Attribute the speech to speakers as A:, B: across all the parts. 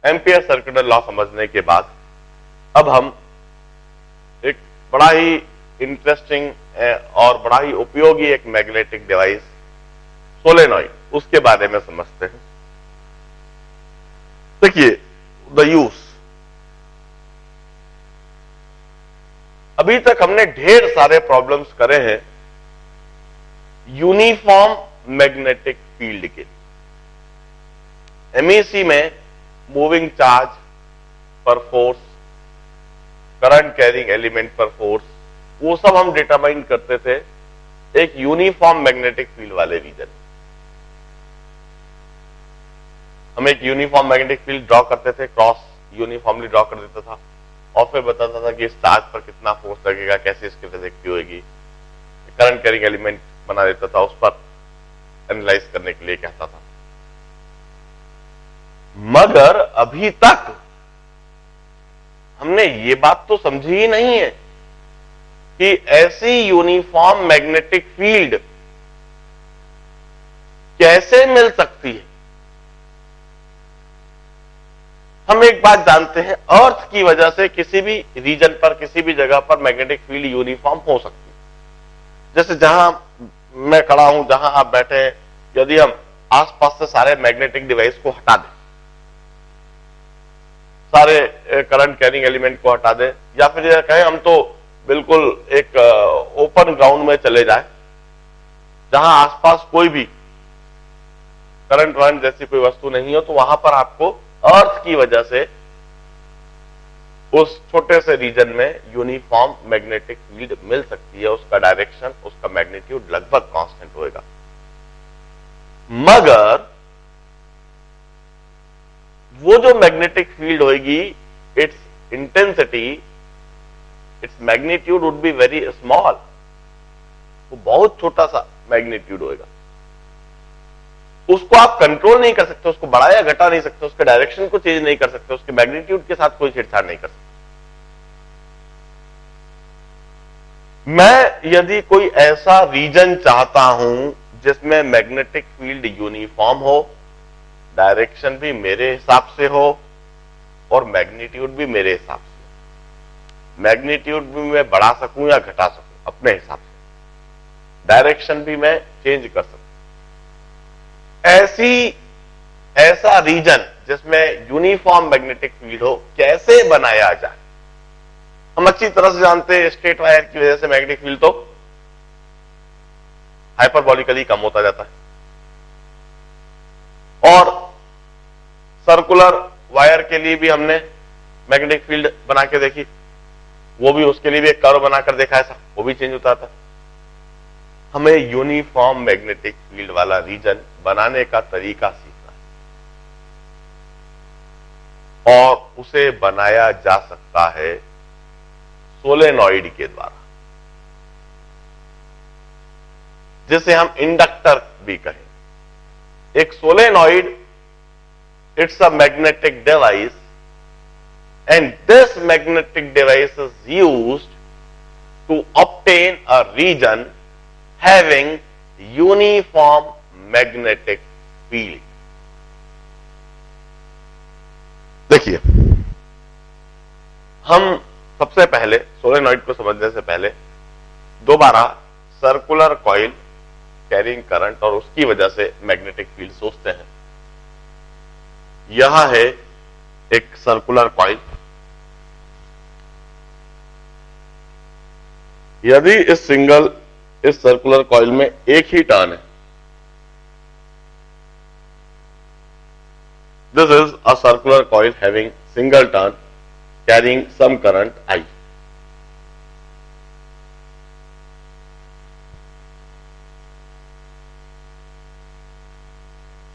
A: Ampere circular law समझने के बाद अब हम एक बड़ा ही इंटरेस्टिंग और बड़ा ही उपयोगी एक मैग्नेटिक डिवाइस सोलेनॉइड, उसके बारे में समझते हैं। देखिए, द यूज। अभी तक हमने ढेर सारे प्रॉब्लम्स करे हैं यूनिफॉर्म मैग्नेटिक फील्ड के। एमईसी में मूविंग चार्ज पर फोर्स, करंट कैरिंग एलिमेंट पर फोर्स, वो सब हम डिटरमाइन करते थे एक यूनिफॉर्म मैग्नेटिक फील्ड वाले रीजन। हम एक यूनिफॉर्म मैग्नेटिक फील्ड ड्रॉ करते थे, क्रॉस यूनिफॉर्मली ड्रॉ कर देता था और फिर बताता था कि इस चार्ज पर कितना फोर्स लगेगा, कैसे इसकी फिजिक्स होगी। करंट कैरिंग एलिमेंट बना देता था, उस पर एनालाइज करने के लिए कहता था। मगर अभी तक हमने ये बात तो समझी ही नहीं है कि ऐसी यूनिफॉर्म मैग्नेटिक फील्ड कैसे मिल सकती है। हम एक बात जानते हैं, अर्थ की वजह से किसी भी रीजन पर, किसी भी जगह पर मैग्नेटिक फील्ड यूनिफॉर्म हो सकती है। जैसे जहां मैं खड़ा हूं, जहां आप बैठे हैं, यदि हम आसपास से सारे मैग्नेटिक डिवाइस को हटा दें, सारे करंट कैरिंग एलिमेंट को हटा दें, या फिर यह कहें हम तो बिल्कुल एक ओपन ग्राउंड में चले जाएं, जहां आसपास कोई भी करंट वरंट जैसी कोई वस्तु नहीं हो, तो वहां पर आपको अर्थ की वजह से उस छोटे से रीजन में यूनिफॉर्म मैग्नेटिक फील्ड मिल सकती है। उसका डायरेक्शन, उसका मैग्नीट्यूड लगभग कांस्टेंट होएगा। मगर वो जो मैग्नेटिक फील्ड होगी, it's intensity, its magnitude would be very small. वो बहुत छोटा सा मैग्नीट्यूड होएगा। उसको आप कंट्रोल नहीं कर सकते, उसको बढ़ाया घटा नहीं सकते, उसके डायरेक्शन को चेंज नहीं कर सकते, उसके मैग्नीट्यूड के साथ कोई छेड़छाड़ नहीं कर सकते। मैं यदि कोई ऐसा रीजन चाहता हूं जिसमें मैग्नेटिक फील्ड यूनिफॉर्म हो, डायरेक्शन भी मेरे हिसाब से हो और मैग्नीट्यूड भी मेरे हिसाब से, मैग्नीट्यूड भी मैं बढ़ा सकूं या घटा सकूं अपने हिसाब से, डायरेक्शन भी मैं चेंज कर सकूं, ऐसा रीजन जिसमें यूनिफॉर्म मैग्नेटिक फील्ड हो, कैसे बनाया जाए। हम अच्छी तरह से जानते हैं स्ट्रेट वायर की वजह से मैग्नेटिक फील्ड तो हाइपरबॉलिकली कम होता जाता है, और सर्कुलर वायर के लिए भी हमने मैग्नेटिक फील्ड बना के देखी, वो भी, उसके लिए भी एक कर्व बनाकर देखा ऐसा, वो भी चेंज होता था। हमें यूनिफॉर्म मैग्नेटिक फील्ड वाला रीजन बनाने का तरीका सीखना है, और उसे बनाया जा सकता है सोलेनॉइड के द्वारा, जिसे हम इंडक्टर भी कहें। एक solenoid, it's a magnetic device, and this magnetic device is used to obtain a region having uniform magnetic field। देखिए, हम सबसे पहले सोलेनॉइड को समझने से पहले दोबारा सर्कुलर कॉइल कैरिंग करंट और उसकी वजह से मैग्नेटिक फील्ड सोचते हैं। यह है एक सर्कुलर कॉइल। यदि इस सर्कुलर कॉइल में एक ही टर्न है, this is a circular coil having single turn carrying some current I।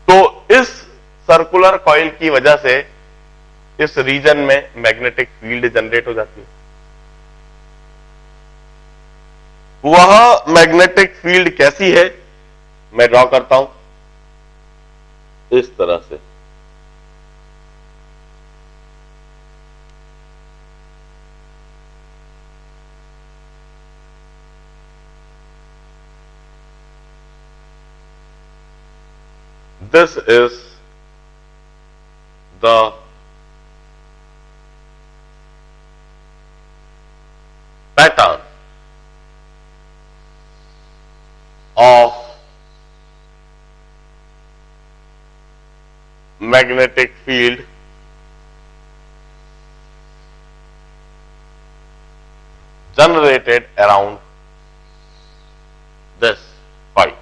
A: तो इस सर्कुलर कॉइल की वजह से इस रीजन में मैग्नेटिक फील्ड जनरेट हो जाती है। वह मैग्नेटिक फील्ड कैसी है, मैं ड्रॉ करता हूं इस तरह से। This is the magnetic field generated around this coil.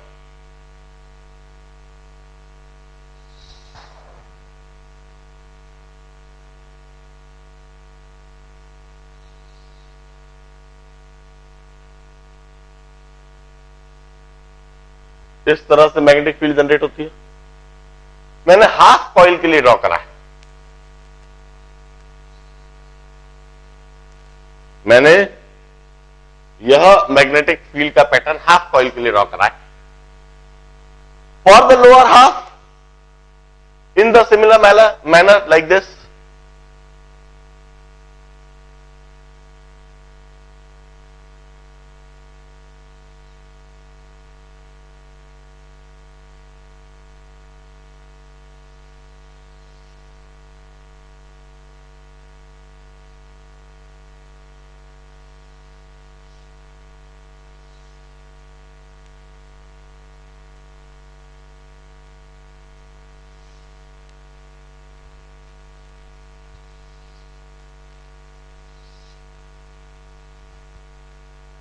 A: इस तरह से मैग्नेटिक फील्ड जनरेट होती है। मैंने हाफ कॉइल के लिए ड्रॉ करा है। मैंने यह मैग्नेटिक फील्ड का पैटर्न हाफ कॉइल के लिए ड्रॉ करा है। For the lower half in the similar manner like this,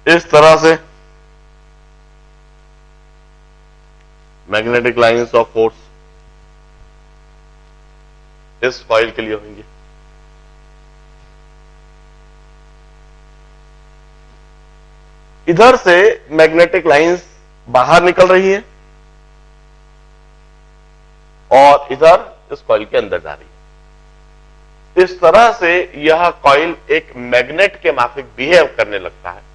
A: इस तरह से मैग्नेटिक लाइंस ऑफ फोर्स इस कॉइल के लिए होंगी। इधर से मैग्नेटिक लाइंस बाहर निकल रही है और इधर इस कॉइल के अंदर जा रही है। इस तरह से यह कॉइल एक मैग्नेट के माफिक बिहेव करने लगता है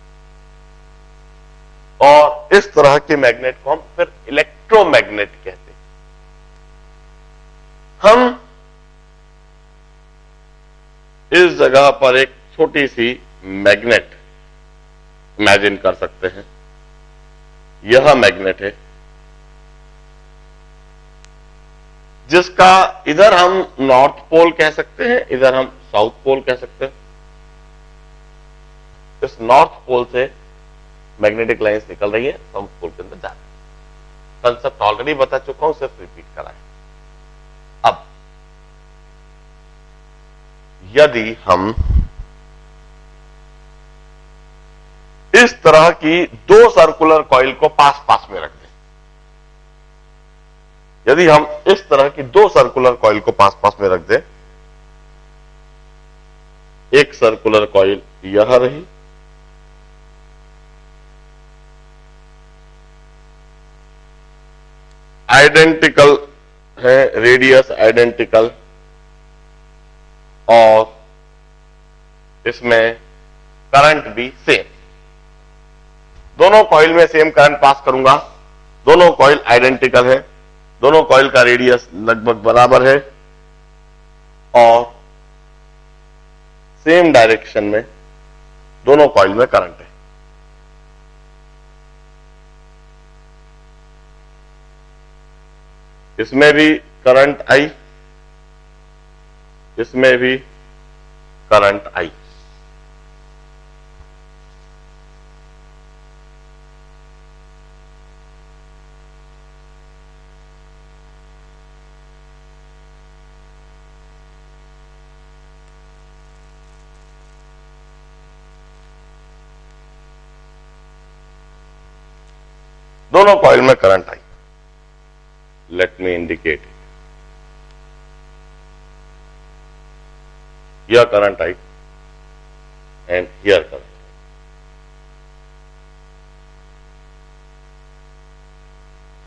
A: और इस तरह के मैग्नेट को हम फिर इलेक्ट्रोमैग्नेट कहते हैं। हम इस जगह पर एक छोटी सी मैग्नेट इमेजिन कर सकते हैं। यह मैग्नेट है जिसका इधर हम नॉर्थ पोल कह सकते हैं, इधर हम साउथ पोल कह सकते हैं। इस नॉर्थ पोल से मैग्नेटिक लाइंस निकल रही है, साउथ पोल के अंदर जा रही है। कंसेप्ट ऑलरेडी बता चुका हूं, सिर्फ रिपीट कराएं। अब यदि हम इस तरह की दो सर्कुलर कॉइल को पास पास में रख दें, यदि हम इस तरह की दो सर्कुलर कॉइल को पास पास में रख दें, एक सर्कुलर कॉइल यह रही, आइडेंटिकल है, रेडियस आइडेंटिकल, और इसमें करंट भी सेम। दोनों कॉइल में सेम करंट पास करूंगा। दोनों कॉइल आइडेंटिकल है, दोनों कॉइल का रेडियस लगभग बराबर है और सेम डायरेक्शन में दोनों कॉइल में करंट है। इसमें भी करंट आई, इसमें भी करंट आई। दोनों कॉइल में current I. Let me indicate it. Here current I and here current।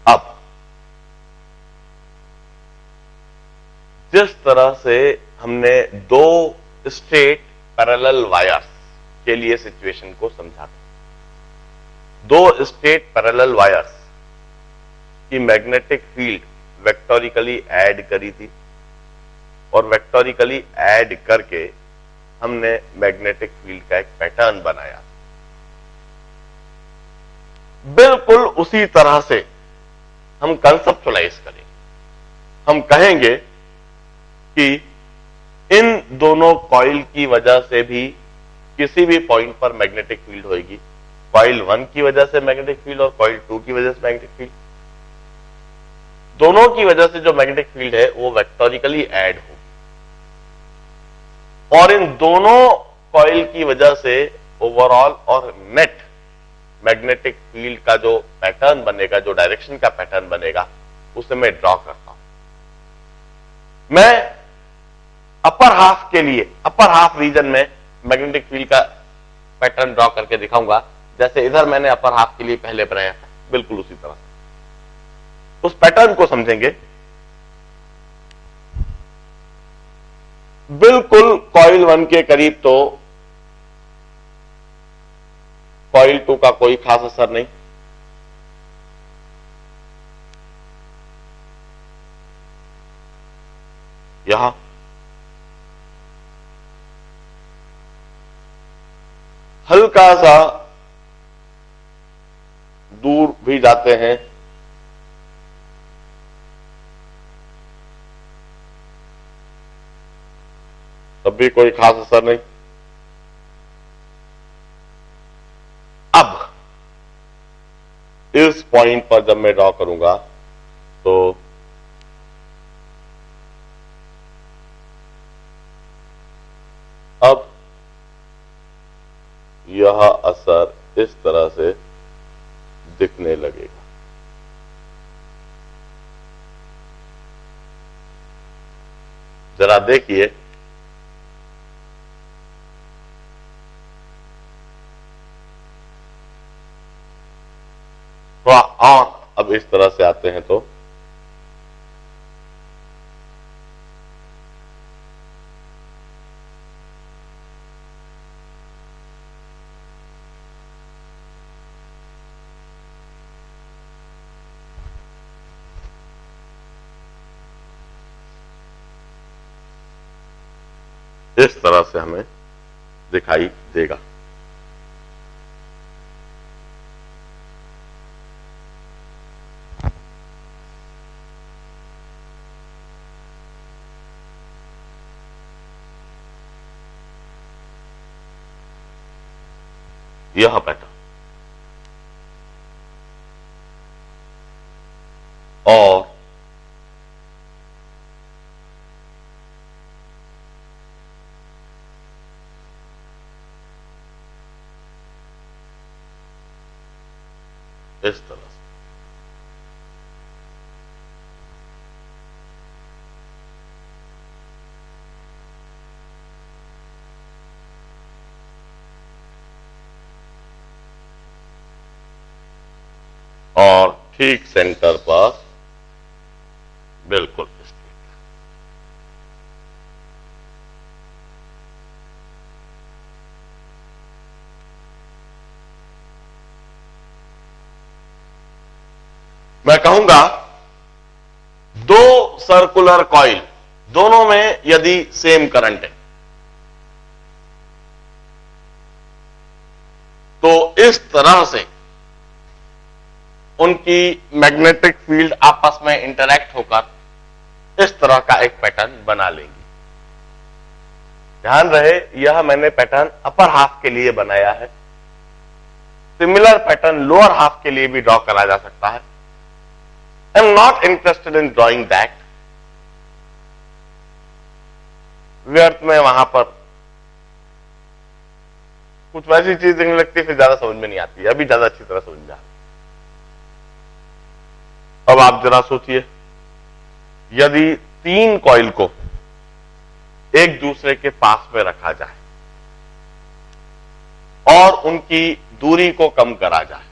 A: अब जिस तरह से हमने दो स्ट्रेट पैरेलल वायर्स के लिए सिचुएशन को समझा था, दो स्ट्रेट पैरेलल वायर्स की मैग्नेटिक फील्ड वेक्टोरिकली ऐड करी थी और वेक्टोरिकली ऐड करके हमने मैग्नेटिक फील्ड का एक पैटर्न बनाया। बिल्कुल उसी तरह से हम कंसेप्चुअलाइज करेंगे। हम कहेंगे कि इन दोनों कॉइल की वजह से भी किसी भी पॉइंट पर मैग्नेटिक फील्ड होगी। कॉइल 1 की वजह से मैग्नेटिक फील्ड और कॉइल 2 की वजह से मैग्नेटिक फील्ड। दोनों की वजह से जो मैग्नेटिक फील्ड है वो वेक्टोरिकली ऐड होगी, और इन दोनों कॉइल की वजह से ओवरऑल और नेट मैग्नेटिक फील्ड का जो पैटर्न बनेगा, जो डायरेक्शन का पैटर्न बनेगा, उसे मैं ड्रॉ करता हूं। मैं अपर हाफ के लिए, अपर हाफ रीजन में मैग्नेटिक फील्ड का पैटर्न ड्रॉ करके दिखाऊंगा, जैसे इधर मैंने अपर हाफ के लिए पहले बनाया था, बिल्कुल उसी तरह से उस पैटर्न को समझेंगे। बिल्कुल कॉइल 1 के करीब तो कॉइल 2 का कोई खास असर नहीं, यहां हल्का सा दूर भी जाते हैं, तब भी कोई खास असर नहीं। अब इस पॉइंट पर जब मैं ड्रॉ करूंगा तो अब यह असर इस तरह से दिखने लगेगा। जरा देखिए, थोड़ा और अब इस तरह से आते हैं तो इस तरह से हमें दिखाई देगा। यह पैटर्न और इस तरह से और ठीक सेंटर पर बिल्कुल स्ट्रेट। मैं कहूंगा दो सर्कुलर कॉइल, दोनों में यदि सेम करंट है तो इस तरह से उनकी मैग्नेटिक फील्ड आपस में इंटरैक्ट होकर इस तरह का एक पैटर्न बना लेंगी। ध्यान रहे, यह मैंने पैटर्न अपर हाफ के लिए बनाया है, सिमिलर पैटर्न लोअर हाफ के लिए भी ड्रॉ करा जा सकता है। I am not interested in drawing that, व्यर्थ में वहां पर कुछ वैसी चीज देखने लगती है, फिर ज्यादा समझ में नहीं आती है, अभी ज्यादा अच्छी तरह समझ में आती। अब आप जरा सोचिए, यदि तीन कॉइल को एक दूसरे के पास में रखा जाए और उनकी दूरी को कम करा जाए,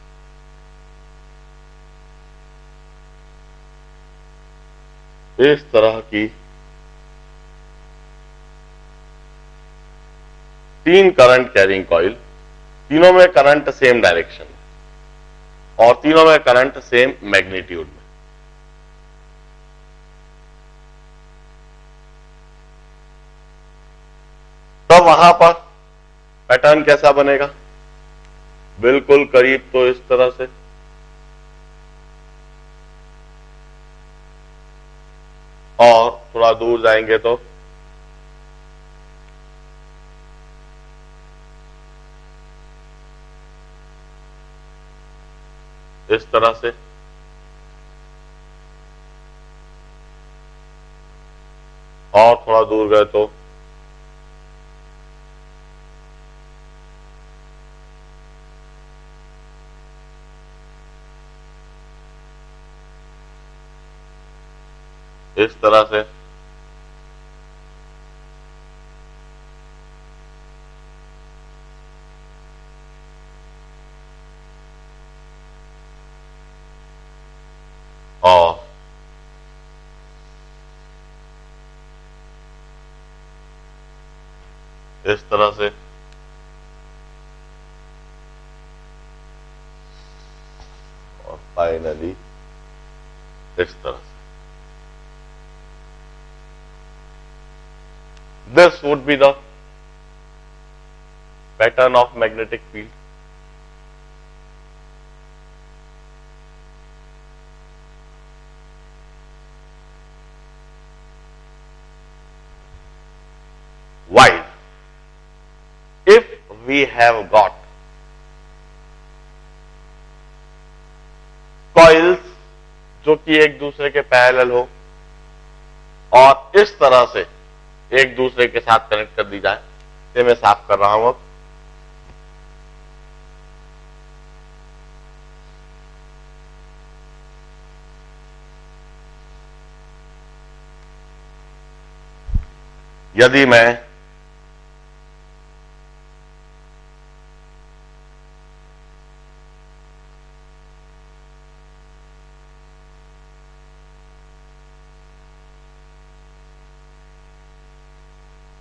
A: इस तरह की तीन करंट कैरिंग कॉइल, तीनों में करंट सेम डायरेक्शन और तीनों में करंट सेम मैग्नीट्यूड में, तो वहां पर पैटर्न कैसा बनेगा? बिल्कुल करीब तो इस तरह से, और थोड़ा दूर जाएंगे तो इस तरह से। और थोड़ा दूर गए तो इस तरह से। और इस तरह से। और फाइनली इस तरह से। This would be the pattern of magnetic field. While if we have got coils जो कि एक दूसरे के पैरेलल हो और इस तरह से एक दूसरे के साथ कनेक्ट कर दी जाए, ये मैं साफ कर रहा हूं अब। यदि मैं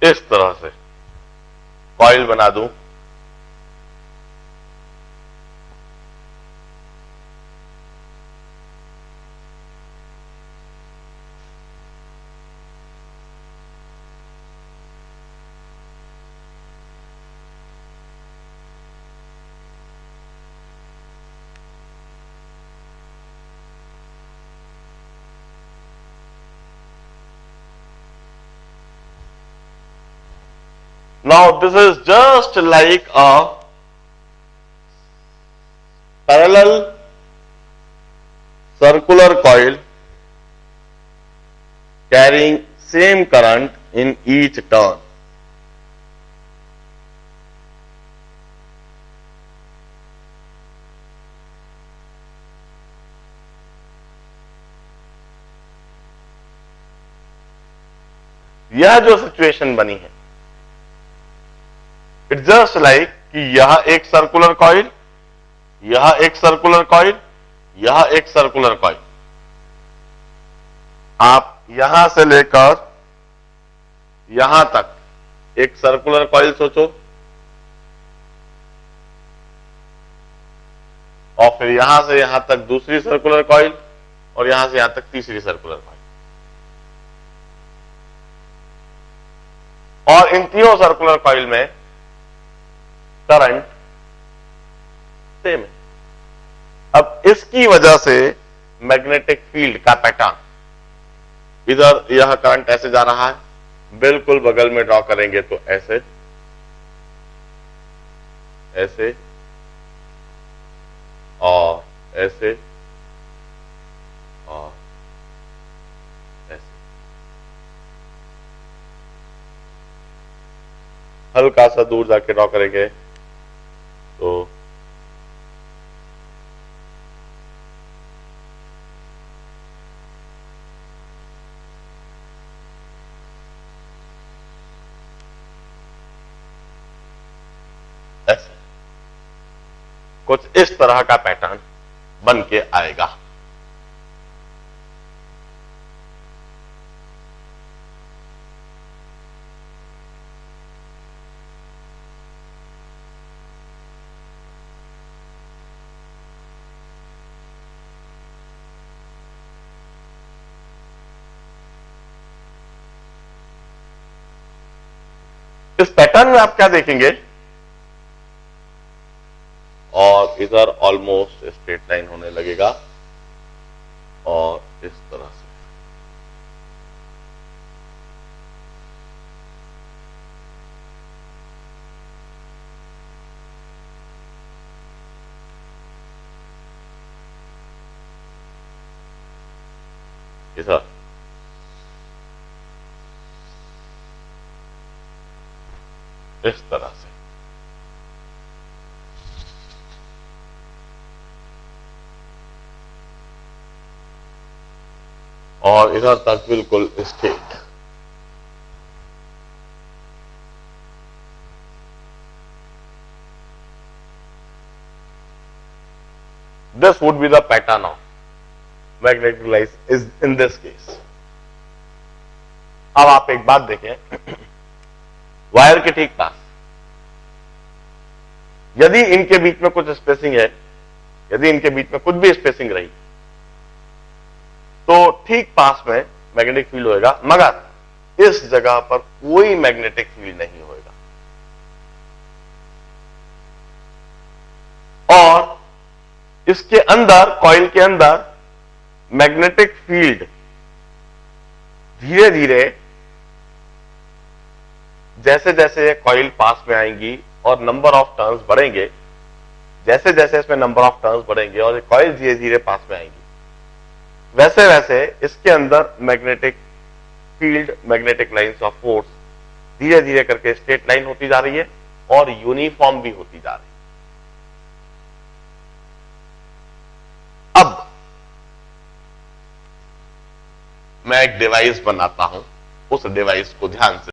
A: इस तरह से कॉइल बना दूं, now this is just like a parallel circular coil carrying same current in each turn. यह जो सिचुएशन बनी है, इट्स जस्ट लाइक कि यह एक सर्कुलर कॉइल, यह एक सर्कुलर कॉइल, यह एक सर्कुलर कॉइल। आप यहां से लेकर यहां तक एक सर्कुलर कॉइल सोचो, और फिर यहां से यहां तक दूसरी सर्कुलर कॉइल, और यहां से यहां तक तीसरी सर्कुलर कॉइल। और इन तीनों सर्कुलर कॉइल में करंट सेम है। अब इसकी वजह से मैग्नेटिक फील्ड का पैटर्न, इधर यह करंट ऐसे जा रहा है, बिल्कुल बगल में ड्रॉ करेंगे तो ऐसे, ऐसे और ऐसे और ऐसे। हल्का सा दूर जाके ड्रॉ करेंगे तो ऐसे कुछ इस तरह का पैटर्न बन के आएगा। इस पैटर्न में आप क्या देखेंगे, और इधर ऑलमोस्ट स्ट्रेट लाइन होने लगेगा और इस तरह से। इधर इस तरह से। और इधर तक बिल्कुल straight. This would be the pattern of magnetic lines is in this case. अब आप एक बात देखें, वायर के ठीक पास यदि इनके बीच में कुछ स्पेसिंग है, यदि इनके बीच में कुछ भी स्पेसिंग रही तो ठीक पास में मैग्नेटिक फील्ड होएगा, मगर इस जगह पर कोई मैग्नेटिक फील्ड नहीं होएगा। और इसके अंदर, कॉइल के अंदर मैग्नेटिक फील्ड धीरे धीरे जैसे जैसे कॉइल पास में आएंगी और नंबर ऑफ टर्न्स बढ़ेंगे, जैसे जैसे इसमें नंबर ऑफ टर्न्स बढ़ेंगे और कॉइल धीरे धीरे पास में आएंगी, वैसे वैसे इसके अंदर magnetic field, magnetic lines of force धीरे धीरे करके स्ट्रेट लाइन होती जा रही है और यूनिफॉर्म भी होती जा रही है। अब मैं एक डिवाइस बनाता हूं, उस डिवाइस को ध्यान से